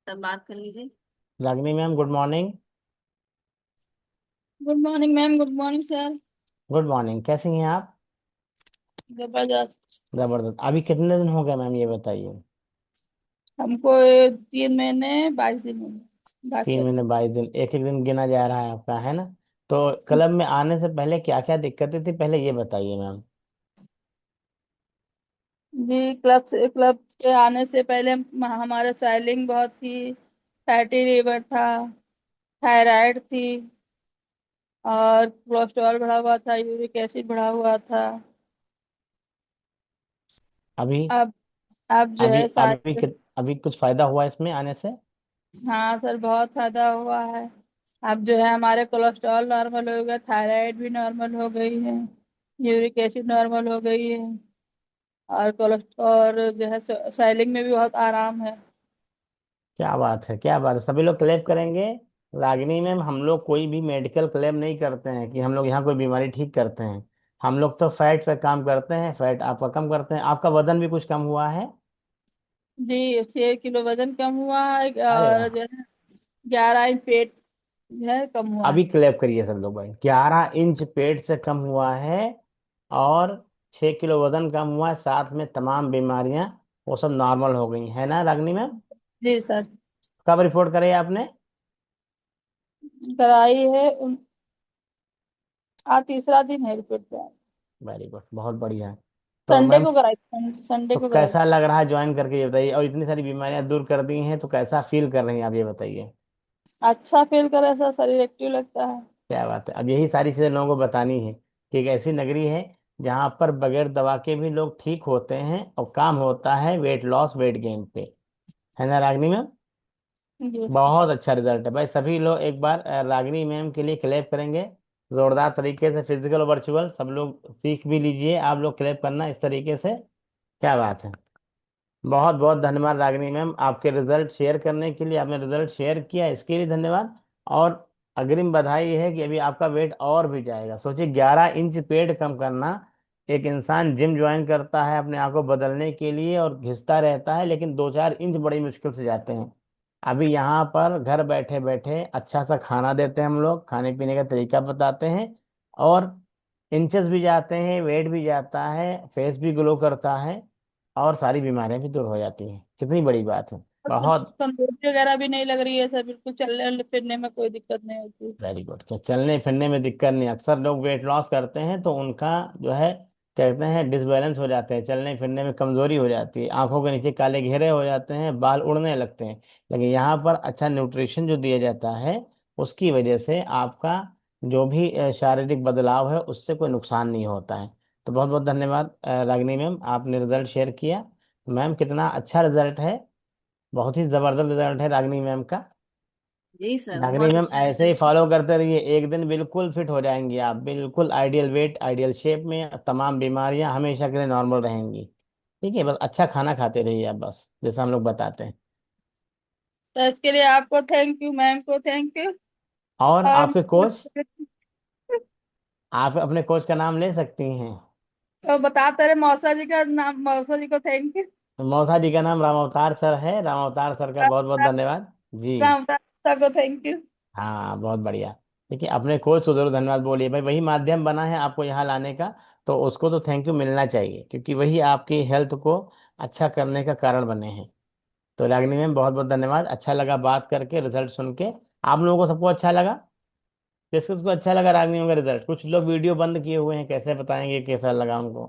तब बात कर लीजिए। Ragini ma'am, good morning. Good morning ma'am. Good morning sir. Good morning, कैसी हैं आप? जबरदस्त। जबरदस्त। अभी कितने दिन हो गए मैम, ये बताइए। हमको 3 महीने 22 दिन हो गए बात 3 महीने करते। 22 दिन, एक एक दिन गिना जा रहा है आपका, है ना? तो क्लब में आने से पहले क्या क्या दिक्कतें थी, पहले ये बताइए मैम। जी, क्लब के आने से पहले हमारा स्वेलिंग बहुत थी। फैटी लीवर था। थायराइड थी। और कोलेस्ट्रॉल बढ़ा हुआ था, यूरिक एसिड बढ़ा हुआ था। अभी अब अब जो अभी है अभी सारे। अभी कुछ फायदा हुआ इसमें आने से? हाँ सर, बहुत फायदा हुआ है। अब जो है हमारे कोलेस्ट्रॉल नॉर्मल हो गया, थायराइड भी नॉर्मल हो गई है। यूरिक एसिड नॉर्मल हो गई है। और कोलेस्ट्रॉल जो है स्वेलिंग में भी बहुत आराम है। क्या बात है, क्या बात है, सभी लोग क्लेम करेंगे। रागिनी मैम, हम लोग कोई भी मेडिकल क्लेम नहीं करते हैं कि हम लोग यहाँ कोई बीमारी ठीक करते हैं। हम लोग तो फैट पे काम करते हैं, फैट आपका कम करते हैं, आपका वजन भी कुछ कम हुआ है। जी, 6 किलो वजन कम हुआ है। अरे और वाह। जो है 11 इंच पेट जो है कम हुआ अभी है। क्लैप करिए सब लोग भाई, 11 इंच पेट से कम हुआ है। और 6 किलो वजन कम हुआ है, साथ में तमाम बीमारियां वो सब नॉर्मल हो गई है ना रागनी मैम? जी सर। कब रिपोर्ट कराई आपने? कराई है आज तीसरा दिन है रिपोर्ट का। वेरी गुड, बहुत बढ़िया है। तो संडे मैम, को कराई संडे तो को कराई। कैसा लग रहा है ज्वाइन करके, ये बताइए। और इतनी सारी बीमारियां दूर कर दी हैं तो कैसा फील कर रही हैं आप, ये बताइए। अच्छा फील करे सर, शरीर एक्टिव लगता है। क्या बात है, अब यही सारी चीजें लोगों को बतानी है कि एक ऐसी नगरी है जहां पर बगैर दवा के भी लोग ठीक होते हैं और काम होता है वेट लॉस वेट गेन पे। है ना रागनी मैम? जी सर। बहुत अच्छा रिजल्ट है भाई, सभी लोग एक बार रागिनी मैम के लिए क्लैप करेंगे। जोरदार तरीके से, फिजिकल और वर्चुअल सब लोग सीख भी लीजिए, आप लोग क्लैप करना इस तरीके से। क्या बात है। बहुत बहुत धन्यवाद रागिनी मैम, आपके रिजल्ट शेयर करने के लिए, आपने रिजल्ट शेयर किया इसके लिए धन्यवाद। और अग्रिम बधाई है कि अभी आपका वेट और भी जाएगा। सोचिए, 11 इंच पेट कम करना। एक इंसान जिम ज्वाइन करता है अपने आप को बदलने के लिए और घिसता रहता है, लेकिन 2-4 इंच बड़ी मुश्किल से जाते हैं। अभी यहाँ पर घर बैठे बैठे अच्छा सा खाना देते हैं, हम लोग खाने पीने का तरीका बताते हैं। और इंचेस भी जाते हैं, वेट भी जाता है, फेस भी ग्लो करता है। और सारी बीमारियां भी दूर हो जाती हैं, कितनी बड़ी बात है। और कुछ बहुत कमजोरी वगैरह भी नहीं लग रही है सर, बिल्कुल चलने फिरने में कोई दिक्कत नहीं होती। Very good. क्या चलने फिरने में दिक्कत नहीं? अक्सर लोग वेट लॉस करते हैं तो उनका जो है, कहते हैं डिसबैलेंस हो जाते हैं, चलने फिरने में कमजोरी हो जाती है, आंखों के नीचे काले घेरे हो जाते हैं, बाल उड़ने लगते हैं। लेकिन यहाँ पर अच्छा न्यूट्रिशन जो दिया जाता है, उसकी वजह से आपका जो भी शारीरिक बदलाव है उससे कोई नुकसान नहीं होता है। तो बहुत बहुत धन्यवाद रागिनी मैम, आपने रिजल्ट शेयर किया। मैम, कितना अच्छा रिजल्ट है, बहुत ही जबरदस्त रिजल्ट है रागिनी मैम का। जी सर, रागिनी बहुत मैम, अच्छा ऐसे ही रिजल्ट है। फॉलो करते रहिए, एक दिन बिल्कुल फिट हो जाएंगी आप, बिल्कुल आइडियल वेट आइडियल शेप में, तमाम बीमारियां हमेशा के लिए नॉर्मल रहेंगी। ठीक है, बस अच्छा खाना खाते रहिए आप, बस जैसा हम लोग बताते हैं। तो इसके लिए आपको थैंक यू, मैम को थैंक यू। और और आपके कोच, आप अपने कोच का नाम ले सकती हैं। तो बताते रहे मौसा जी का नाम, मौसा जी को थैंक यू। मौसा जी का नाम राम अवतार सर है, राम अवतार सर का बहुत बहुत धन्यवाद जी। राम दास को थैंक यू। हाँ, बहुत बढ़िया। देखिए, अपने कोच को जरूर धन्यवाद बोलिए भाई, वही माध्यम बना है आपको यहाँ लाने का। तो उसको तो थैंक यू मिलना चाहिए, क्योंकि वही आपकी हेल्थ को अच्छा करने का कारण बने हैं। तो रागिनी मैम, बहुत बहुत धन्यवाद, अच्छा लगा बात करके, रिजल्ट सुन के। आप लोगों को सबको अच्छा लगा? किसको किसको अच्छा लगा रागिनी मैम का रिजल्ट? कुछ लोग वीडियो बंद किए हुए हैं, कैसे बताएंगे कैसा लगा उनको?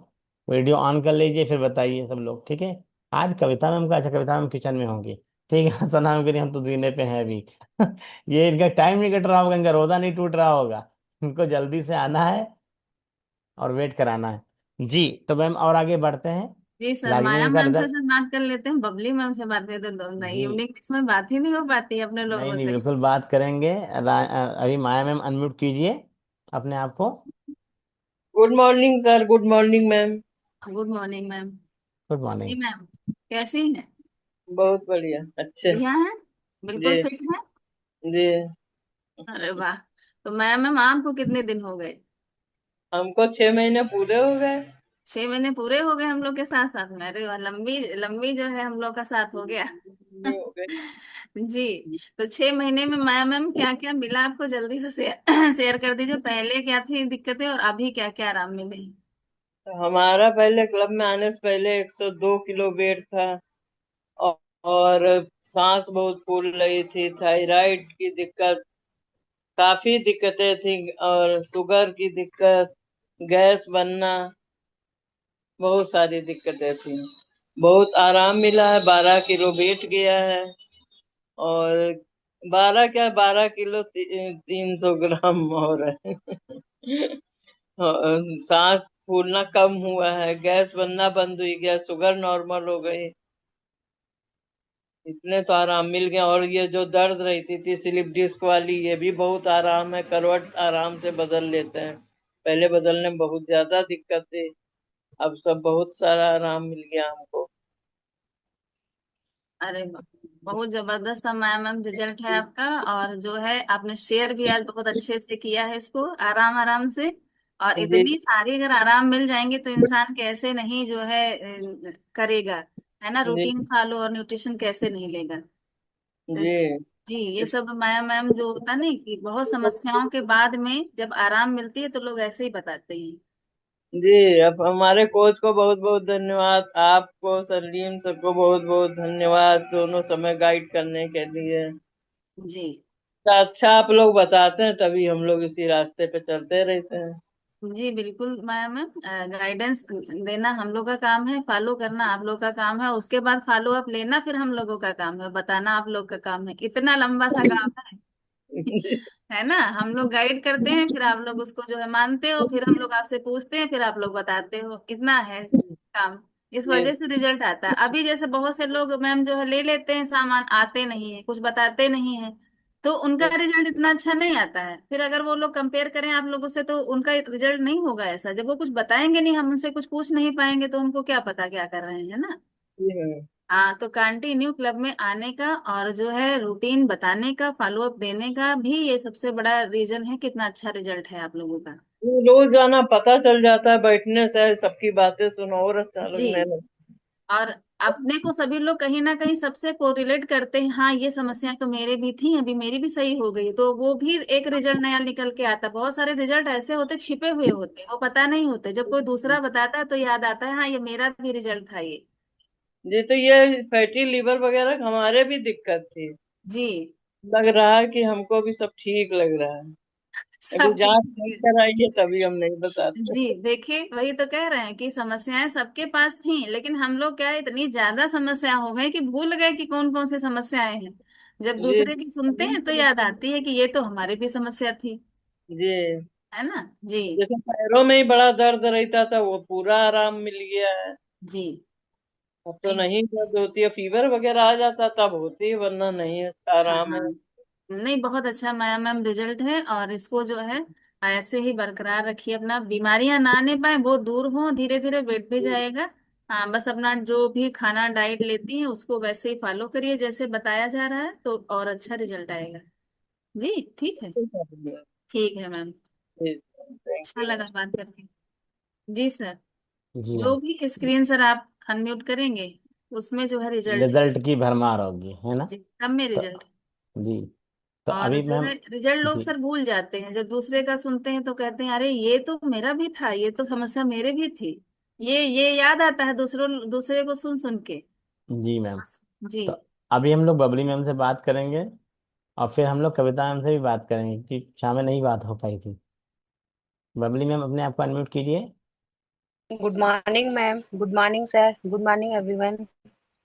वीडियो ऑन कर लीजिए फिर बताइए सब लोग, ठीक है। आज कविता मैम का, अच्छा कविता मैम किचन में होंगी। ठीक है सना मैम के लिए हम तो जीने पे हैं अभी। ये इनका टाइम नहीं कट रहा होगा, इनका रोजा नहीं टूट रहा होगा। इनको जल्दी से आना है और वेट कराना है जी। तो मैम, और आगे बढ़ते हैं। जी सर, रागिनी माया मैम का मैम से रिजल्ट। सर बात कर लेते हैं, बबली मैम से बात करते हैं, तो जी, इवनिंग इसमें बात ही नहीं हो पाती है अपने नहीं लोगों नहीं, से। बिल्कुल बात करेंगे। अभी माया मैम अनम्यूट कीजिए अपने आप को। Good morning sir. Good morning ma'am. Good morning ma'am. Good जी मॉर्निंग। मैम, कैसी हैं? बहुत बढ़िया, अच्छे। बढ़िया है। जी। बिल्कुल फिट है। जी। अरे वाह। तो मैम मैम आपको कितने दिन हो गए? हमको 6 महीने पूरे हो गए। 6 महीने पूरे हो गए हम लोग के साथ साथ में। अरे वाह, लंबी लंबी जो है हम लोग का साथ हो गया। ये हो गई। जी। तो 6 महीने में मैम मैम क्या क्या मिला आपको, जल्दी से शेयर शेयर कर दीजिए। पहले क्या थी दिक्कतें और अभी क्या क्या आराम मिले। तो हमारा पहले क्लब में आने से पहले 102 किलो वेट था। और, और सांस बहुत फूल रही थी, थायराइड की दिक्कत, काफी दिक्कतें थी, और शुगर की दिक्कत, गैस बनना, बहुत सारी दिक्कतें थी। बहुत आराम मिला है, 12 किलो वेट गया है। और 12 क्या, 12 किलो 300 ग्राम और है। सांस फूलना कम हुआ है, गैस बनना बंद हुई गया, शुगर नॉर्मल हो गई। इतने तो आराम मिल गया। और ये जो दर्द रहती थी स्लिप डिस्क वाली, ये भी बहुत आराम है, करवट आराम से बदल लेते हैं। पहले बदलने में बहुत ज्यादा दिक्कत थी, अब सब बहुत सारा आराम मिल गया हमको। अरे वाह, बहुत जबरदस्त मैम मैम रिजल्ट है आपका। और जो है आपने शेयर भी आज बहुत अच्छे से किया है इसको, आराम आराम से। और जी इतनी सारी अगर आराम मिल जाएंगे तो इंसान कैसे नहीं जो है करेगा, है ना। जी रूटीन खा लो और न्यूट्रिशन कैसे नहीं लेगा। तो जी जी, ये सब मैम मैम जो होता नहीं कि बहुत समस्याओं के बाद में जब आराम मिलती है तो लोग ऐसे ही बताते हैं। जी। अब हमारे कोच को बहुत बहुत धन्यवाद, आपको सलीम सबको बहुत बहुत धन्यवाद, दोनों समय गाइड करने के लिए। जी अच्छा आप लोग बताते हैं, तभी हम लोग इसी रास्ते पे चलते रहते हैं। जी बिल्कुल मैम मैम, गाइडेंस देना हम लोग का काम है, फॉलो करना आप लोग का काम है, उसके बाद फॉलो अप लेना फिर हम लोगों का काम है, बताना आप लोग का काम है। इतना लंबा सा काम है। है ना। हम लोग गाइड करते हैं, फिर आप लोग उसको जो है मानते हो, फिर हम लोग आपसे पूछते हैं, फिर आप लोग बताते हो। कितना है काम। इस जी वजह से रिजल्ट आता है। अभी जैसे बहुत से लोग मैम जो है ले लेते हैं सामान, आते नहीं है, कुछ बताते नहीं है, तो उनका रिजल्ट इतना अच्छा नहीं आता है। फिर अगर वो लोग कंपेयर करें आप लोगों से तो उनका रिजल्ट नहीं होगा ऐसा। जब वो कुछ बताएंगे नहीं, हम उनसे कुछ पूछ नहीं पाएंगे, तो हमको क्या पता क्या कर रहे हैं, है ना। जी हाँ, तो कंटिन्यू क्लब में आने का और जो है रूटीन बताने का, फॉलो अप देने का भी ये सबसे बड़ा रीजन है कितना अच्छा रिजल्ट है आप लोगों का। रोज जाना पता चल जाता है, बैठने से सबकी बातें सुनो और अच्छा जी। लगने लगता और अपने को सभी लोग कहीं ना कहीं सबसे कोरिलेट करते हैं, हाँ ये समस्या तो मेरे भी थी, अभी मेरी भी सही हो गई, तो वो भी एक रिजल्ट नया निकल के आता। बहुत सारे रिजल्ट ऐसे होते छिपे हुए होते, वो पता नहीं होते, जब कोई है। दूसरा बताता है तो याद आता है हाँ ये मेरा भी रिजल्ट था ये। जी, तो ये फैटी लीवर वगैरह हमारे भी दिक्कत थी। जी। लग रहा है कि हमको भी सब ठीक लग रहा है। अभी सब जांच नहीं ठीक। कराइए तभी हम नहीं बताते। जी देखिए, वही तो कह रहे हैं कि समस्याएं सबके पास थी, लेकिन हम लोग क्या इतनी ज्यादा समस्या हो गई कि भूल गए कि कौन कौन सी समस्याएं हैं। जब जी दूसरे की सुनते हैं तो याद आती है कि ये तो हमारी भी समस्या थी। जी। है ना। जी। जैसे पैरों में ही बड़ा दर्द रहता था, वो पूरा आराम मिल गया है। जी। अब तो नहीं दर्द होती है, फीवर वगैरह आ जाता तब होती है, वरना नहीं है, आराम है। हाँ, नहीं बहुत अच्छा मैम मैम रिजल्ट है। और इसको जो है ऐसे ही बरकरार रखिए, अपना बीमारियां ना आने पाए वो दूर हो, धीरे धीरे वेट भी जाएगा। हाँ, बस अपना जो भी खाना डाइट लेती हैं उसको वैसे ही फॉलो करिए जैसे बताया जा रहा है, तो और अच्छा रिजल्ट आएगा। जी ठीक है। ठीक है मैम। थैंक अच्छा यू। लगा बात करके। जी सर। जी जो मैम। भी स्क्रीन सर आप अनम्यूट करेंगे उसमें जो है रिजल्ट। रिजल्ट की भरमार होगी, है ना। जी, सब में तो रिजल्ट। जी, तो और अभी जो मैम। है रिजल्ट लोग जी सर भूल जाते हैं, जब दूसरे का सुनते हैं तो कहते हैं अरे ये तो मेरा भी था, ये तो समस्या मेरे भी थी। ये याद आता है दूसरों दूसरे को सुन सुन के। जी मैम। जी। तो अभी हम लोग बबली मैम से बात करेंगे, और फिर हम लोग कविता मैम से भी बात करेंगे कि शाम में नहीं बात हो पाई थी। बबली मैम अपने आप को अनम्यूट कीजिए। Good morning ma'am, good morning sir, good morning everyone.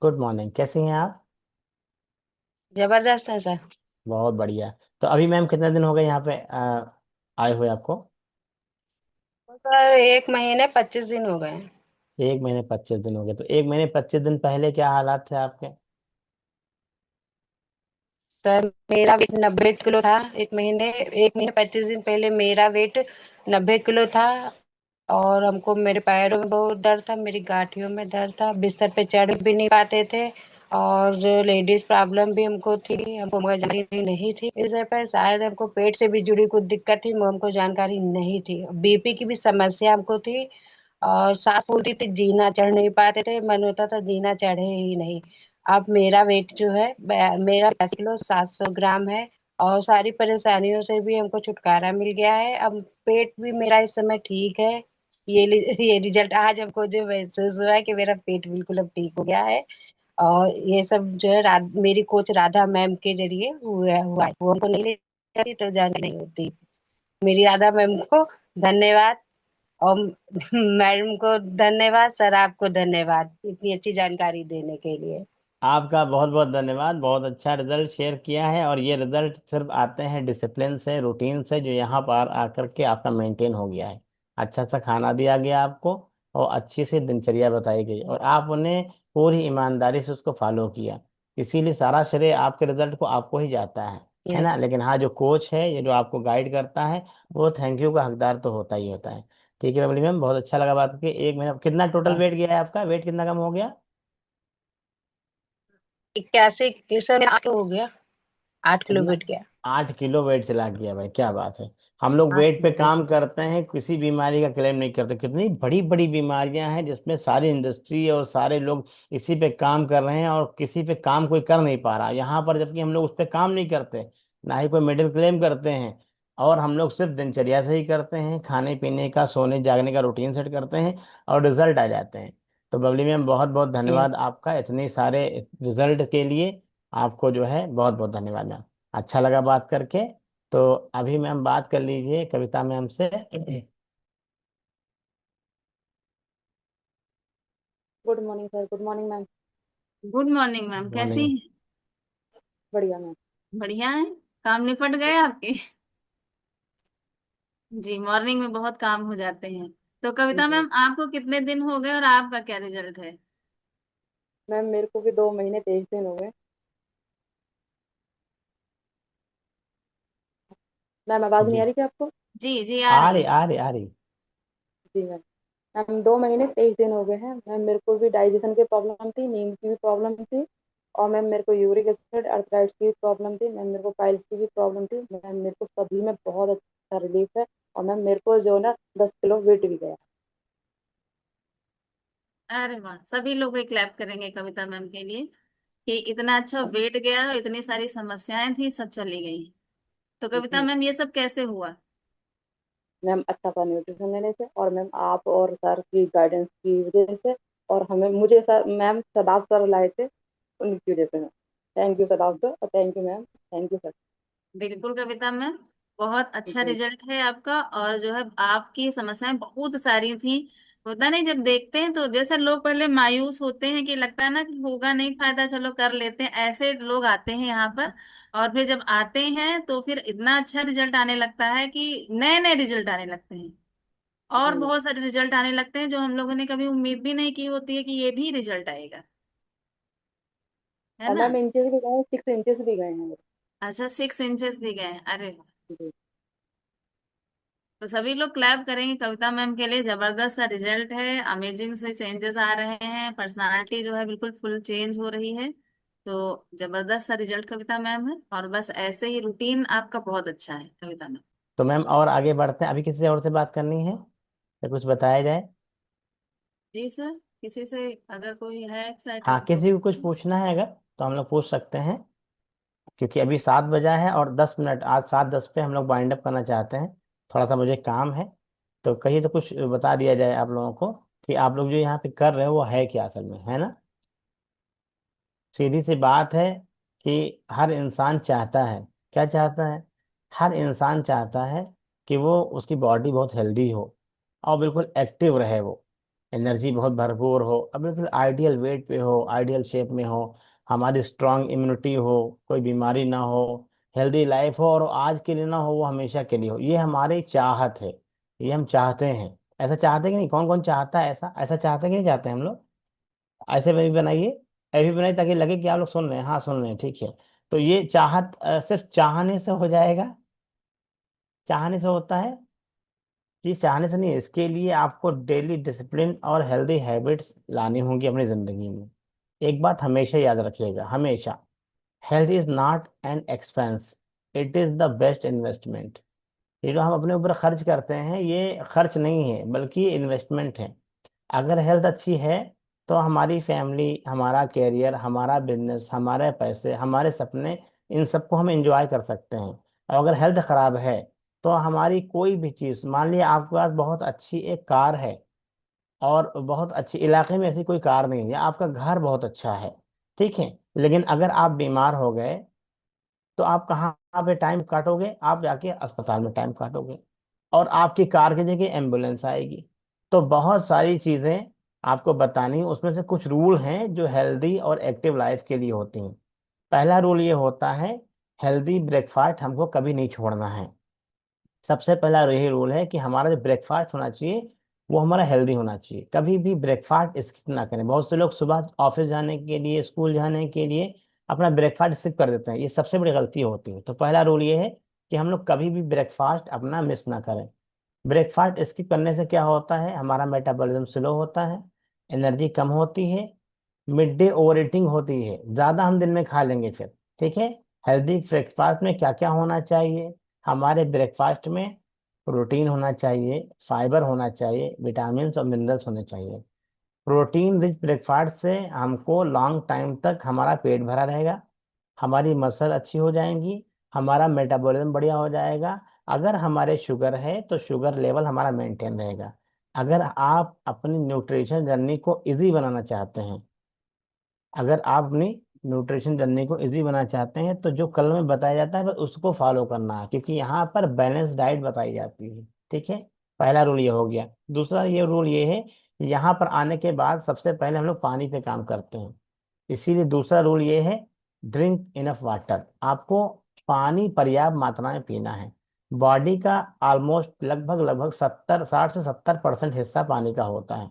Good morning, कैसी हैं आप। जबरदस्त है सर। बहुत बढ़िया। तो अभी मैम कितने दिन हो गए यहाँ पे आए हुए आपको। सर 1 महीने 25 दिन हो गए हैं। 1 महीने 25 दिन हो गए, तो 1 महीने 25 दिन पहले क्या हालात थे आपके। सर मेरा वेट 90 किलो था। 1 महीने 25 दिन पहले मेरा वेट 90 किलो था। और हमको मेरे पैरों में बहुत दर्द था, मेरी गांठियों में दर्द था, बिस्तर पे चढ़ भी नहीं पाते थे। और लेडीज प्रॉब्लम भी हमको थी, हमको जानकारी नहीं थी इस पर, शायद हमको पेट से भी जुड़ी कुछ दिक्कत थी, वो हमको जानकारी नहीं थी। बीपी की भी समस्या हमको थी। और सांस फूलती थी, जीना चढ़ नहीं पाते थे, मन होता था जीना चढ़े ही नहीं। अब मेरा वेट जो है मेरा 82 किलो 700 ग्राम है। और सारी परेशानियों से भी हमको छुटकारा मिल गया है। अब पेट भी मेरा इस समय ठीक है। ये रिजल्ट आज हमको जो महसूस हुआ है कि मेरा पेट बिल्कुल अब ठीक हो गया है। और ये सब जो है मेरी कोच राधा मैम के जरिए हुआ है। वो हमको नहीं ले जाती तो जान नहीं होती। मेरी राधा मैम को धन्यवाद। और मैडम को धन्यवाद, सर आपको धन्यवाद इतनी अच्छी जानकारी देने के लिए। आपका बहुत बहुत धन्यवाद। बहुत अच्छा रिजल्ट शेयर किया है, और ये रिजल्ट सिर्फ आते हैं डिसिप्लिन से, रूटीन से, जो यहाँ पर आकर के आपका मेंटेन हो गया है। अच्छा सा खाना दिया गया आपको, और अच्छी सी दिनचर्या बताई गई, और आपने पूरी ईमानदारी से उसको फॉलो किया। इसीलिए सारा श्रेय आपके रिजल्ट को आपको ही जाता है ना। लेकिन हाँ, जो कोच है, ये जो आपको गाइड करता है, वो थैंक यू का हकदार तो होता ही होता है। ठीक है बबली मैम, बहुत अच्छा लगा बात करके। एक महीना कितना टोटल वेट गया है आपका? वेट कितना कम हो गया? 81 सर 8 हो गया, 8 किलो कितना? बैठ गया। 8 किलो वेट चला गया भाई, क्या बात है। हम लोग आठ वेट पे किलो बैठ काम करते हैं, किसी बीमारी का क्लेम नहीं करते। कितनी बड़ी बड़ी बीमारियां हैं जिसमें सारी इंडस्ट्री और सारे लोग इसी पे काम कर रहे हैं, और किसी पे काम कोई कर नहीं पा रहा यहाँ पर, जबकि हम लोग उस पे काम नहीं करते, ना ही कोई मेडल क्लेम करते हैं। और हम लोग सिर्फ दिनचर्या से ही करते हैं, खाने पीने का, सोने जागने का रूटीन सेट करते हैं, और रिजल्ट आ जाते हैं। तो बबली मैम, बहुत बहुत गया। धन्यवाद आपका इतने सारे रिजल्ट के लिए। आपको जो है बहुत बहुत धन्यवाद मैम। अच्छा लगा बात करके। तो अभी मैम बात कर लीजिए कविता मैम से। Good morning sir. Good morning ma'am. Good morning ma'am, कैसी मॉर्निंग। हैं? बढ़िया मैम। बढ़िया है। काम निपट गए आपके? जी, मॉर्निंग में बहुत काम हो जाते हैं। तो कविता जी मैम, आपको कितने दिन हो गए और आपका क्या रिजल्ट है? मैम, मेरे को भी 2 महीने 23 दिन हो गए। मैम, आवाज नहीं जी, आ रही क्या आपको? जी जी, आ आ रही रही है। आ रही आ रही। जी मैम। मैम, 2 महीने 23 दिन हो गए हैं मैम। मेरे को भी डाइजेशन की प्रॉब्लम थी, नींद की भी प्रॉब्लम थी। और मैम मेरे को यूरिक एसिड अर्थराइट्स की भी प्रॉब्लम थी मैम। मेरे को पाइल्स की भी प्रॉब्लम थी मैम। मेरे को सभी में बहुत अच्छा रिलीफ है। और मैम मेरे को जो ना 10 किलो वेट भी गया। अरे वाह, सभी लोग एक क्लैप करेंगे कविता मैम के लिए कि इतना अच्छा वेट गया और इतनी सारी समस्याएं थी, सब चली गई। तो कविता जी मैम, ये सब कैसे हुआ? मैम, अच्छा सा न्यूट्रिशन लेने से, और मैम आप और सर की गाइडेंस की वजह से। और हमें मुझे सर मैम सदाब सर लाए थे, उनकी वजह से ma'am. Thank you Sadab sir, और thank you ma'am, thank you sir. बिल्कुल कविता मैम, बहुत अच्छा जी रिजल्ट है आपका। और जो है, आपकी समस्याएं बहुत सारी थी। होता नहीं, जब देखते हैं तो जैसे लोग पहले मायूस होते हैं कि लगता है ना कि होगा नहीं फायदा, चलो कर लेते हैं, ऐसे लोग आते हैं यहाँ पर। और फिर जब आते हैं तो फिर इतना अच्छा रिजल्ट आने लगता है कि नए नए रिजल्ट आने लगते हैं। और जी। बहुत सारे रिजल्ट आने लगते हैं जो हम लोगों ने कभी उम्मीद भी नहीं की होती है कि ये भी रिजल्ट आएगा, है और ना। मैम इंचेस भी गए हैं, 6 इंचेस भी गए हैं मेरे। अच्छा, 6 इंचेस भी गए हैं, अरे। जी तो सभी लोग क्लैप करेंगे कविता मैम के लिए। जबरदस्त सा रिजल्ट है, अमेजिंग से चेंजेस आ रहे हैं, पर्सनालिटी जो है बिल्कुल फुल चेंज हो रही है। तो जबरदस्त सा रिजल्ट कविता मैम है, और बस ऐसे ही रूटीन आपका बहुत अच्छा है कविता मैम। तो मैम और आगे बढ़ते हैं, अभी किसी और से बात करनी है या कुछ बताया जाए? जी सर, किसी से अगर कोई है हाँ, एक्साइटेड तो। किसी को कुछ पूछना है अगर, तो हम लोग पूछ सकते हैं। क्योंकि अभी 7 बजा है, और 10 मिनट, आज 7:10 पे हम लोग वाइंड अप करना चाहते हैं। थोड़ा सा मुझे काम है। तो कहिए, तो कुछ बता दिया जाए आप लोगों को कि आप लोग जो यहाँ पे कर रहे हो वो है क्या असल में, है ना। सीधी सी बात है कि हर इंसान चाहता है, क्या चाहता है? हर इंसान चाहता है कि वो, उसकी बॉडी बहुत हेल्दी हो, और बिल्कुल एक्टिव रहे वो, एनर्जी बहुत भरपूर हो, और बिल्कुल आइडियल वेट पे हो, आइडियल शेप में हो, हमारी स्ट्रांग इम्यूनिटी हो, कोई बीमारी ना हो, हेल्दी लाइफ हो, और आज के लिए ना हो, वो हमेशा के लिए हो। ये हमारी चाहत है, ये हम चाहते हैं। ऐसा चाहते हैं कि नहीं? कौन कौन चाहता है ऐसा? ऐसा चाहते हैं कि नहीं चाहते हम लोग? ऐसे में भी बनाइए, ऐसे भी बनाइए, ताकि लगे कि आप लोग सुन रहे हैं। हाँ, सुन रहे हैं, ठीक है। तो ये चाहत सिर्फ चाहने से हो जाएगा? चाहने से होता है? जी, चाहने से नहीं है। इसके लिए आपको डेली डिसिप्लिन और हेल्दी हैबिट्स लानी होंगी अपनी जिंदगी में। एक बात हमेशा याद रखिएगा, हमेशा, health is not an expense, it is the best investment. ये जो हम अपने ऊपर खर्च करते हैं, ये खर्च नहीं है, बल्कि इन्वेस्टमेंट है। अगर हेल्थ अच्छी है तो हमारी फैमिली, हमारा कैरियर, हमारा बिजनेस, हमारे पैसे, हमारे सपने, इन सबको हम एंजॉय कर सकते हैं। और अगर हेल्थ खराब है तो हमारी कोई भी चीज़, मान लिया आपके पास बहुत अच्छी एक कार है और बहुत अच्छे इलाके में ऐसी कोई कार नहीं है, या आपका घर बहुत अच्छा है, ठीक है, लेकिन अगर आप बीमार हो गए तो आप कहाँ पे टाइम काटोगे? आप जाके अस्पताल में टाइम काटोगे, और आपकी कार की जगह एम्बुलेंस आएगी। तो बहुत सारी चीजें आपको बतानी, उसमें से कुछ रूल हैं जो हेल्दी और एक्टिव लाइफ के लिए होती हैं। पहला रूल ये होता है, हेल्दी ब्रेकफास्ट हमको कभी नहीं छोड़ना है। सबसे पहला यही रूल है कि हमारा जो ब्रेकफास्ट होना चाहिए वो हमारा हेल्दी होना चाहिए। कभी भी ब्रेकफास्ट स्किप ना करें। बहुत से लोग सुबह ऑफिस जाने के लिए, स्कूल जाने के लिए अपना ब्रेकफास्ट स्किप कर देते हैं, ये सबसे बड़ी गलती होती है। तो पहला रूल ये है कि हम लोग कभी भी ब्रेकफास्ट अपना मिस ना करें। ब्रेकफास्ट स्किप करने से क्या होता है, हमारा मेटाबॉलिज्म स्लो होता है, एनर्जी कम होती है, मिड डे ओवर ईटिंग होती है, ज्यादा हम दिन में खा लेंगे फिर, ठीक है। हेल्दी ब्रेकफास्ट में क्या क्या होना चाहिए? हमारे ब्रेकफास्ट में प्रोटीन होना चाहिए, फाइबर होना चाहिए, विटामिन और मिनरल्स होने चाहिए। प्रोटीन रिच ब्रेकफास्ट से हमको लॉन्ग टाइम तक हमारा पेट भरा रहेगा, हमारी मसल अच्छी हो जाएंगी, हमारा मेटाबॉलिज्म बढ़िया हो जाएगा। अगर हमारे शुगर है तो शुगर लेवल हमारा मेंटेन रहेगा। अगर आप अपनी न्यूट्रिशन जर्नी को इजी बनाना चाहते हैं, अगर आप अपनी न्यूट्रिशन जर्नी को इजी बनाना चाहते हैं, तो जो कल में बताया जाता है बस उसको फॉलो करना है, क्योंकि यहाँ पर बैलेंस डाइट बताई जाती है, ठीक है। पहला रूल ये हो गया। दूसरा ये रूल ये है, यहाँ पर आने के बाद सबसे पहले हम लोग पानी पे काम करते हैं, इसीलिए दूसरा रूल ये है, ड्रिंक इनफ वाटर। आपको पानी पर्याप्त मात्रा में पीना है। बॉडी का ऑलमोस्ट लगभग लगभग 60 से 70% हिस्सा पानी का होता है।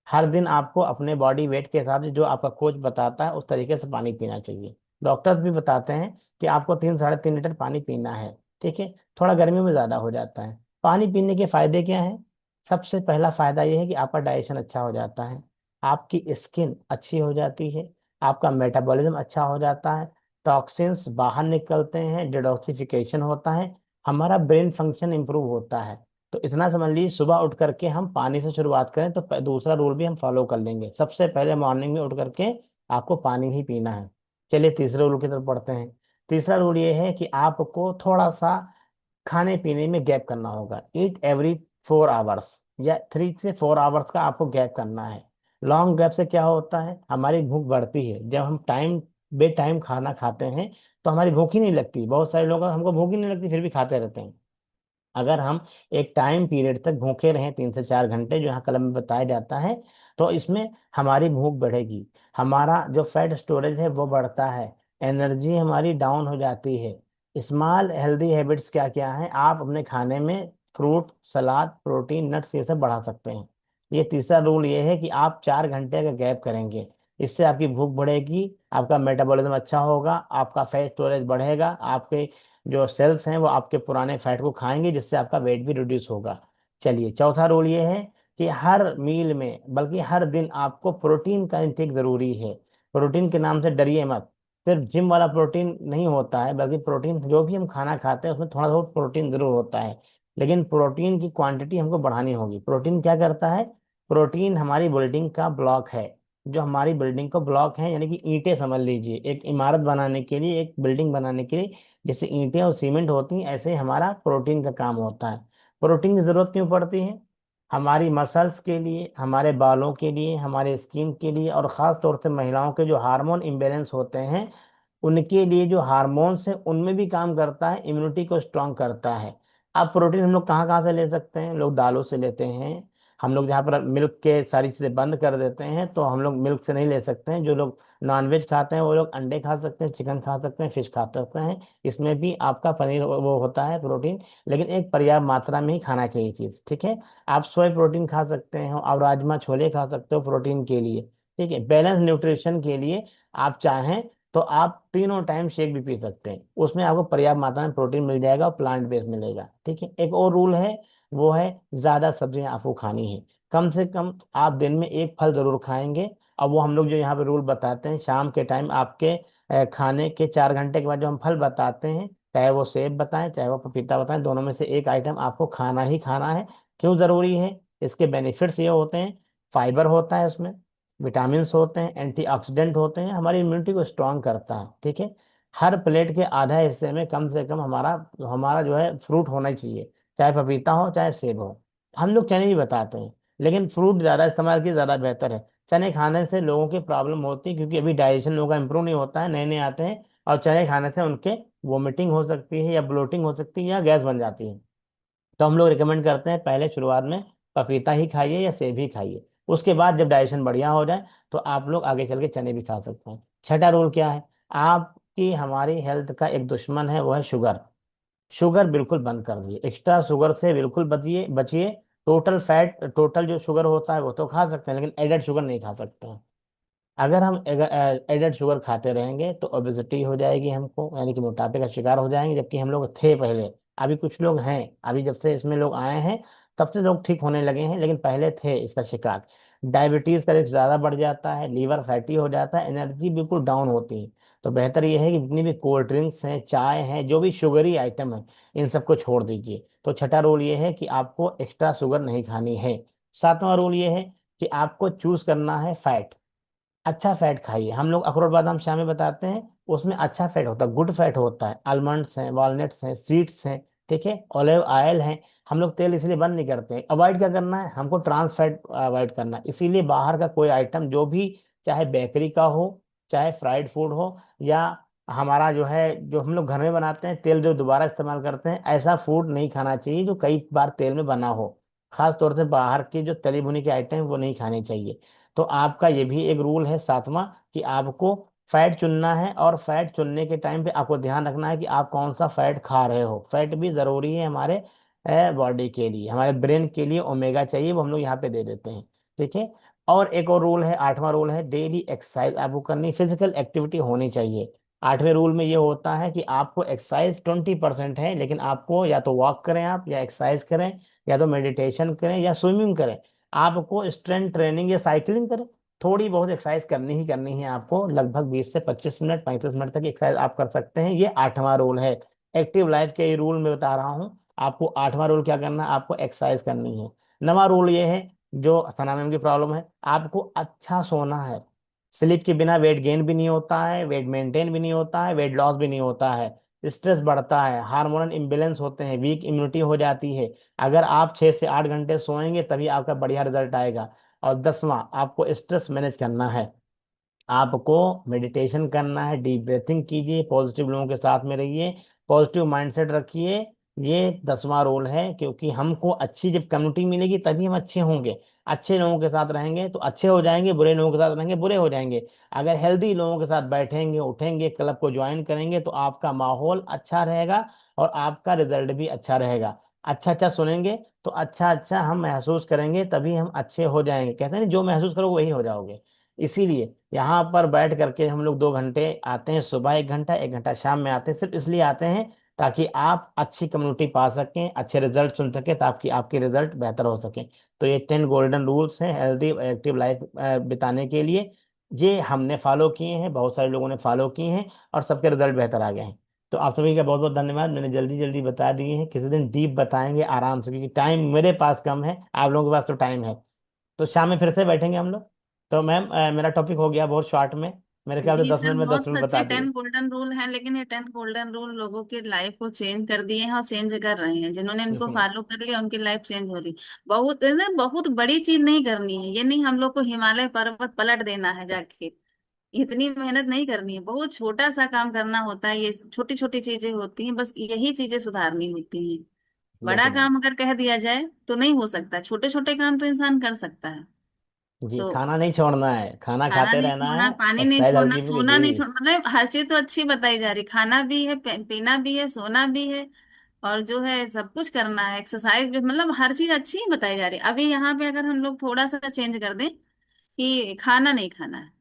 हर दिन आपको अपने बॉडी वेट के हिसाब से, जो आपका कोच बताता है उस तरीके से पानी पीना चाहिए। डॉक्टर्स भी बताते हैं कि आपको 3 साढ़े 3 लीटर पानी पीना है, ठीक है। थोड़ा गर्मियों में ज़्यादा हो जाता है। पानी पीने के फायदे क्या हैं? सबसे पहला फायदा ये है कि आपका डाइजेशन अच्छा हो जाता है, आपकी स्किन अच्छी हो जाती है, आपका मेटाबॉलिज्म अच्छा हो जाता है, टॉक्सिन्स बाहर निकलते हैं, डिटॉक्सिफिकेशन होता है, हमारा ब्रेन फंक्शन इंप्रूव होता है। तो इतना समझ लीजिए, सुबह उठ करके हम पानी से शुरुआत करें तो दूसरा रूल भी हम फॉलो कर लेंगे। सबसे पहले मॉर्निंग में उठ करके आपको पानी ही पीना है। चलिए तीसरे रूल की तरफ बढ़ते हैं। तीसरा रूल ये है कि आपको थोड़ा सा खाने पीने में गैप करना होगा। ईट एवरी 4 आवर्स, या 3 से 4 आवर्स का आपको गैप करना है। लॉन्ग गैप से क्या होता है, हमारी भूख बढ़ती है। जब हम टाइम बे टाइम खाना खाते हैं तो हमारी भूख ही नहीं लगती। बहुत सारे लोग, हमको भूख ही नहीं लगती फिर भी खाते रहते हैं। अगर हम एक टाइम पीरियड तक भूखे रहें, 3 से 4 घंटे, जो यहाँ कलम में बताया जाता है, तो इसमें हमारी भूख बढ़ेगी, हमारा जो फैट स्टोरेज है वो बढ़ता है, एनर्जी हमारी डाउन हो जाती है। स्मॉल हेल्दी हैबिट्स क्या क्या हैं? आप अपने खाने में फ्रूट, सलाद, प्रोटीन, नट्स ये सब बढ़ा सकते हैं। ये तीसरा रूल ये है कि आप 4 घंटे का गैप करेंगे। इससे आपकी भूख बढ़ेगी, आपका मेटाबॉलिज्म अच्छा होगा, आपका फैट स्टोरेज बढ़ेगा, आपके जो सेल्स हैं वो आपके पुराने फैट को खाएंगे, जिससे आपका वेट भी रिड्यूस होगा। चलिए चौथा रूल ये है कि हर मील में, बल्कि हर दिन आपको प्रोटीन का इंटेक जरूरी है। प्रोटीन के नाम से डरिए मत, सिर्फ जिम वाला प्रोटीन नहीं होता है, बल्कि प्रोटीन जो भी हम खाना खाते हैं उसमें थोड़ा बहुत प्रोटीन जरूर होता है, लेकिन प्रोटीन की क्वांटिटी हमको बढ़ानी होगी। प्रोटीन क्या करता है? प्रोटीन हमारी बिल्डिंग का ब्लॉक है, जो हमारी बिल्डिंग को ब्लॉक है, यानी कि ईंटें समझ लीजिए। एक इमारत बनाने के लिए, एक बिल्डिंग बनाने के लिए जैसे ईंटें और सीमेंट होती हैं, ऐसे हमारा प्रोटीन का काम होता है। प्रोटीन की जरूरत क्यों पड़ती है? हमारी मसल्स के लिए, हमारे बालों के लिए, हमारे स्किन के लिए, और ख़ास तौर से महिलाओं के जो हार्मोन इम्बेलेंस होते हैं उनके लिए, जो हार्मोन्स हैं उनमें भी काम करता है, इम्यूनिटी को स्ट्रांग करता है। अब प्रोटीन हम लोग कहाँ कहाँ से ले सकते हैं? लोग दालों से लेते हैं। हम लोग जहाँ पर मिल्क के सारी चीज़ें बंद कर देते हैं, तो हम लोग मिल्क से नहीं ले सकते हैं। जो लोग नॉनवेज खाते हैं वो लोग अंडे खा सकते हैं, चिकन खा सकते हैं, फिश खा सकते हैं। इसमें भी आपका पनीर वो होता है प्रोटीन, लेकिन एक पर्याप्त मात्रा में ही खाना चाहिए चीज़, ठीक है। आप सोया प्रोटीन खा सकते हैं, और राजमा छोले खा सकते हो प्रोटीन के लिए, ठीक है। बैलेंस न्यूट्रिशन के लिए आप चाहें तो आप तीनों टाइम शेक भी पी सकते हैं, उसमें आपको पर्याप्त मात्रा में प्रोटीन मिल जाएगा और प्लांट बेस्ड मिलेगा, ठीक है। एक और रूल है, वो है ज्यादा सब्जियां आपको खानी है। कम से कम आप दिन में एक फल जरूर खाएंगे। अब वो हम लोग जो यहाँ पे रूल बताते हैं, शाम के टाइम आपके खाने के 4 घंटे के बाद जो हम फल बताते हैं, चाहे वो सेब बताएं चाहे वो पपीता बताएं, दोनों में से एक आइटम आपको खाना ही खाना है। क्यों जरूरी है? इसके बेनिफिट्स ये होते हैं फाइबर होता है उसमें, विटामिन होते हैं, एंटीऑक्सीडेंट होते हैं, हमारी इम्यूनिटी को स्ट्रांग करता है। ठीक है। हर प्लेट के आधा हिस्से में कम से कम हमारा हमारा जो है फ्रूट होना ही चाहिए, चाहे पपीता हो चाहे सेब हो। हम लोग चने भी बताते हैं, लेकिन फ्रूट ज़्यादा इस्तेमाल किए ज़्यादा बेहतर है। चने खाने से लोगों की प्रॉब्लम होती है, क्योंकि अभी डाइजेशन लोगों का इंप्रूव नहीं होता है, नए नए आते हैं, और चने खाने से उनके वोमिटिंग हो सकती है, या ब्लोटिंग हो सकती है, या गैस बन जाती है। तो हम लोग रिकमेंड करते हैं पहले शुरुआत में पपीता ही खाइए या सेब ही खाइए। उसके बाद जब डाइजेशन बढ़िया हो जाए तो आप लोग आगे चल के चने भी खा सकते हैं। छठा रूल क्या है? आपकी हमारी हेल्थ का एक दुश्मन है, वो है शुगर। शुगर बिल्कुल बंद कर दिए, एक्स्ट्रा शुगर से बिल्कुल बचिए बचिए। टोटल फैट, टोटल जो शुगर होता है वो तो खा सकते हैं, लेकिन एडेड शुगर नहीं खा सकते हैं। अगर हम एडेड शुगर खाते रहेंगे तो ओबेसिटी हो जाएगी हमको, यानी कि मोटापे का शिकार हो जाएंगे, जबकि हम लोग थे पहले। अभी कुछ लोग हैं, अभी जब से इसमें लोग आए हैं तब से लोग ठीक होने लगे हैं, लेकिन पहले थे इसका शिकार। डायबिटीज का रिस्क ज़्यादा बढ़ जाता है, लीवर फैटी हो जाता है, एनर्जी बिल्कुल डाउन होती है। तो बेहतर यह है कि जितनी भी कोल्ड ड्रिंक्स हैं, चाय हैं, जो भी शुगरी आइटम है, इन सबको छोड़ दीजिए। तो छठा रूल ये है कि आपको एक्स्ट्रा शुगर नहीं खानी है। सातवां रूल ये है कि आपको चूज करना है फैट। अच्छा फैट खाइए। हम लोग अखरोट बादाम शाम में बताते हैं, उसमें अच्छा फैट होता है, गुड फैट होता है, आलमंड्स हैं, वॉलनट्स हैं, सीड्स हैं। ठीक है, ऑलिव ऑयल है। हम लोग तेल इसलिए बंद नहीं करते हैं। अवॉइड क्या करना है हमको? ट्रांस फैट अवॉइड करना है। इसीलिए बाहर का कोई आइटम जो भी, चाहे बेकरी का हो, चाहे फ्राइड फूड हो, या हमारा जो है जो हम लोग घर में बनाते हैं, तेल जो दोबारा इस्तेमाल करते हैं, ऐसा फूड नहीं खाना चाहिए जो कई बार तेल में बना हो। खास तौर से बाहर की जो तली भुनी के आइटम वो नहीं खाने चाहिए। तो आपका ये भी एक रूल है सातवां, कि आपको फैट चुनना है, और फैट चुनने के टाइम पे आपको ध्यान रखना है कि आप कौन सा फैट खा रहे हो। फैट भी जरूरी है हमारे बॉडी के लिए, हमारे ब्रेन के लिए ओमेगा चाहिए, वो हम लोग यहाँ पे दे देते हैं। ठीक है। और एक और रूल है, आठवां रूल है, डेली एक्सरसाइज आपको करनी, फिजिकल एक्टिविटी होनी चाहिए। आठवें रूल में ये होता है कि आपको एक्सरसाइज 20% है, लेकिन आपको या तो वॉक करें आप, या एक्सरसाइज करें, या तो मेडिटेशन करें, या स्विमिंग करें। आपको स्ट्रेंथ ट्रेनिंग या साइकिलिंग करें। थोड़ी बहुत एक्सरसाइज करनी ही करनी है आपको, लगभग 20 से 25 मिनट, 35 मिनट तक एक्सरसाइज आप कर सकते हैं। ये आठवां रूल है। एक्टिव लाइफ के ये रूल में बता रहा हूँ आपको। आठवां रूल क्या करना है? आपको एक्सरसाइज करनी है। नवां रूल ये है, जो सना मैम की प्रॉब्लम है, आपको अच्छा सोना है। स्लीप के बिना वेट गेन भी नहीं होता है, वेट मेंटेन भी नहीं होता है, वेट लॉस भी नहीं होता है। स्ट्रेस बढ़ता है, हार्मोनल इम्बेलेंस होते हैं, वीक इम्यूनिटी हो जाती है। अगर आप 6 से 8 घंटे सोएंगे तभी आपका बढ़िया रिजल्ट आएगा। और 10वां, आपको स्ट्रेस मैनेज करना है। आपको मेडिटेशन करना है, डीप ब्रीथिंग कीजिए, पॉजिटिव लोगों के साथ में रहिए, पॉजिटिव माइंडसेट रखिए। ये 10वां रोल है, क्योंकि हमको अच्छी जब कम्युनिटी मिलेगी तभी हम अच्छे होंगे। अच्छे लोगों के साथ रहेंगे तो अच्छे हो जाएंगे, बुरे लोगों के साथ रहेंगे बुरे हो जाएंगे। अगर हेल्दी लोगों के साथ बैठेंगे, उठेंगे, क्लब को ज्वाइन करेंगे, तो आपका माहौल अच्छा रहेगा, और आपका रिजल्ट भी अच्छा रहेगा। अच्छा अच्छा सुनेंगे तो अच्छा अच्छा हम महसूस करेंगे, तभी हम अच्छे हो जाएंगे। कहते हैं ना, जो महसूस करो वही हो जाओगे। इसीलिए यहाँ पर बैठ करके हम लोग 2 घंटे आते हैं, सुबह 1 घंटा, 1 घंटा शाम में आते हैं, सिर्फ इसलिए आते हैं ताकि आप अच्छी कम्युनिटी पा सकें, अच्छे रिजल्ट सुन सकें, ताकि आपके रिजल्ट बेहतर हो सकें। तो ये 10 गोल्डन रूल्स हैं हेल्दी एक्टिव लाइफ बिताने के लिए। ये हमने फॉलो किए हैं, बहुत सारे लोगों ने फॉलो किए हैं, और सबके रिजल्ट बेहतर आ गए हैं। तो आप सभी का बहुत बहुत धन्यवाद। मैंने जल्दी जल्दी बता दिए हैं, किसी दिन डीप बताएंगे आराम से, क्योंकि टाइम मेरे पास कम है, आप लोगों के पास तो टाइम है। तो शाम में फिर से बैठेंगे हम लोग। तो मैम मेरा टॉपिक हो गया बहुत शॉर्ट में, मेरे ख्याल से जी 10 मिनट सर, में 10 बहुत रूल बता अच्छे दिए। 10 गोल्डन रूल हैं, लेकिन ये 10 गोल्डन रूल लोगों की लाइफ को चेंज कर दिए हैं और चेंज कर रहे हैं। जिन्होंने इनको बिल्कुल। फॉलो कर लिया उनकी लाइफ चेंज हो रही। बहुत है ना, बहुत बड़ी चीज नहीं करनी है, ये नहीं हम लोग को हिमालय पर्वत पलट देना है जाके। इतनी मेहनत नहीं करनी है, बहुत छोटा सा काम करना होता है, ये छोटी छोटी चीजें होती हैं, बस यही चीजें सुधारनी होती हैं। बड़ा बिल्कुल मैम। काम अगर कह दिया जाए तो नहीं हो सकता, छोटे छोटे काम तो इंसान कर सकता है। जी, तो खाना नहीं छोड़ना है, खाना खाना खाते नहीं रहना छोड़ना, है, पानी नहीं एक्सरसाइज छोड़ना, हल्की फुल्की सोना जी। नहीं छोड़ना, मतलब हर चीज तो अच्छी बताई जा रही। खाना भी है, पीना भी है, सोना भी है, और जो है सब कुछ करना है, एक्सरसाइज भी, मतलब हर चीज अच्छी ही बताई जा रही है। अभी यहाँ पे अगर हम लोग थोड़ा सा चेंज कर दें कि खाना नहीं खाना है,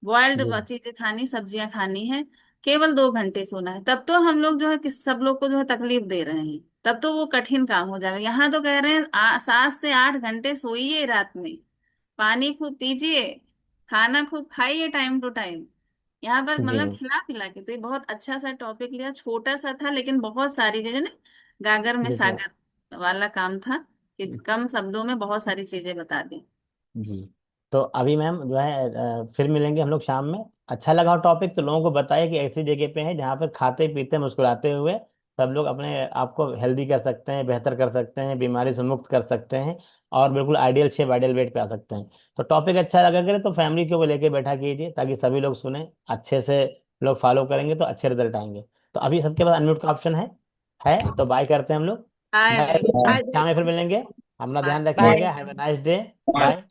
बॉइल्ड जी। चीजें खानी, सब्जियां खानी है, केवल 2 घंटे सोना है, तब तो हम लोग जो है किस सब लोग को जो है तकलीफ दे रहे हैं। तब तो वो कठिन काम हो जाएगा। यहाँ तो कह रहे हैं 7 से 8 घंटे सोइए रात में, पानी खूब पीजिए, खाना खूब खाइए टाइम टू टाइम। यहाँ पर जी। मतलब खिला पिला के, तो ये बहुत अच्छा सा टॉपिक लिया, छोटा सा था लेकिन बहुत सारी चीजें ना, गागर में बिल्कुल। सागर वाला काम था कि कम शब्दों में बहुत सारी चीजें बता दी। जी। तो अभी मैम जो है फिर मिलेंगे हम लोग शाम में। अच्छा लगा हो टॉपिक तो लोगों को बताइए कि ऐसी जगह पे है जहाँ पर खाते पीते मुस्कुराते हुए सब लोग अपने आप को हेल्दी कर सकते हैं, बेहतर कर सकते हैं, बीमारी से मुक्त कर सकते हैं, और बिल्कुल आइडियल शेप आइडियल वेट पे आ सकते हैं। तो टॉपिक अच्छा लगा करे तो फैमिली को लेके बैठा कीजिए ताकि सभी लोग सुने, अच्छे से लोग फॉलो करेंगे तो अच्छे रिजल्ट आएंगे। तो अभी सबके पास अनम्यूट का ऑप्शन है तो बाय करते हैं हम लोग। Bye bye. बाय शाम में फिर मिलेंगे। अपना ध्यान बाय। रखिएगा। Have a nice day. Bye.